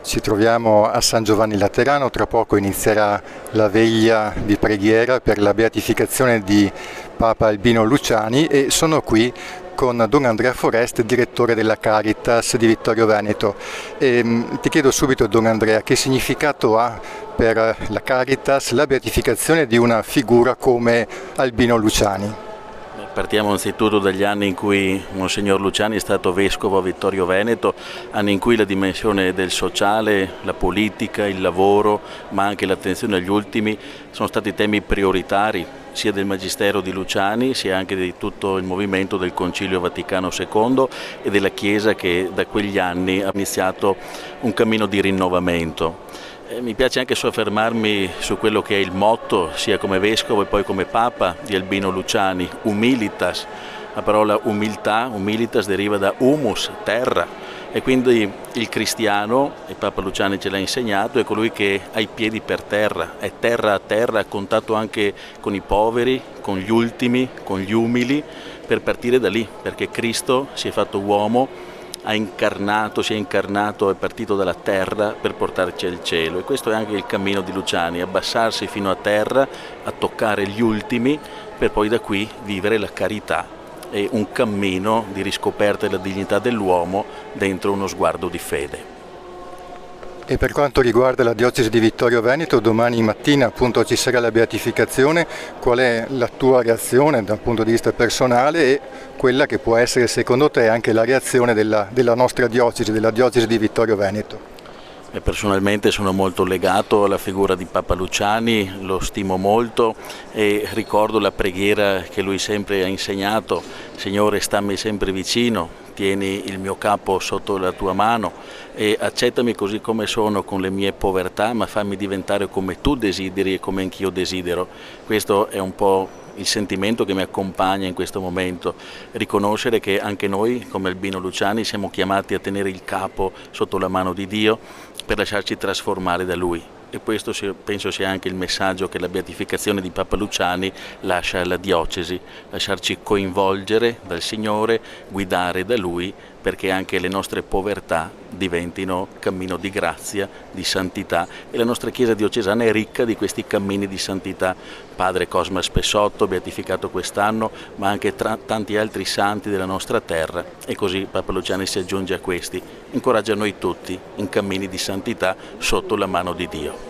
Ci troviamo a San Giovanni Laterano, tra poco inizierà la veglia di preghiera per la beatificazione di Papa Albino Luciani e sono qui con Don Andrea Forest, direttore della Caritas di Vittorio Veneto. Ti chiedo subito, Don Andrea, che significato ha per la Caritas la beatificazione di una figura come Albino Luciani? Partiamo anzitutto dagli anni in cui Monsignor Luciani è stato vescovo a Vittorio Veneto, anni in cui la dimensione del sociale, la politica, il lavoro, ma anche l'attenzione agli ultimi sono stati temi prioritari sia del Magistero di Luciani sia anche di tutto il movimento del Concilio Vaticano II e della Chiesa, che da quegli anni ha iniziato un cammino di rinnovamento. Mi piace anche soffermarmi su quello che è il motto, sia come vescovo e poi come papa, di Albino Luciani, humilitas. La parola umiltà, humilitas, deriva da humus, terra, e quindi il cristiano, e Papa Luciani ce l'ha insegnato, è colui che ha i piedi per terra, è terra a terra, a contatto anche con i poveri, con gli ultimi, con gli umili, per partire da lì, perché Cristo si è fatto uomo, si è incarnato, è partito dalla terra per portarci al cielo, e questo è anche il cammino di Luciani, abbassarsi fino a terra, a toccare gli ultimi, per poi da qui vivere la carità e un cammino di riscoperta della dignità dell'uomo dentro uno sguardo di fede. E per quanto riguarda la diocesi di Vittorio Veneto, domani mattina appunto ci sarà la beatificazione. Qual è la tua reazione dal punto di vista personale e quella che può essere secondo te anche la reazione della nostra diocesi, della diocesi di Vittorio Veneto? Personalmente sono molto legato alla figura di Papa Luciani, lo stimo molto e ricordo la preghiera che lui sempre ha insegnato: Signore, stammi sempre vicino, tieni il mio capo sotto la tua mano e accettami così come sono, con le mie povertà, ma fammi diventare come tu desideri e come anch'io desidero. Questo è un po' il sentimento che mi accompagna in questo momento, riconoscere che anche noi, come Albino Luciani, siamo chiamati a tenere il capo sotto la mano di Dio per lasciarci trasformare da Lui. E questo penso sia anche il messaggio che la beatificazione di Papa Luciani lascia alla diocesi, lasciarci coinvolgere dal Signore, guidare da Lui, perché anche le nostre povertà diventino cammino di grazia, di santità, e la nostra Chiesa diocesana è ricca di questi cammini di santità. Padre Cosma Spessotto, beatificato quest'anno, ma anche tanti altri santi della nostra terra, e così Papa Luciani si aggiunge a questi, incoraggia noi tutti in cammini di santità sotto la mano di Dio.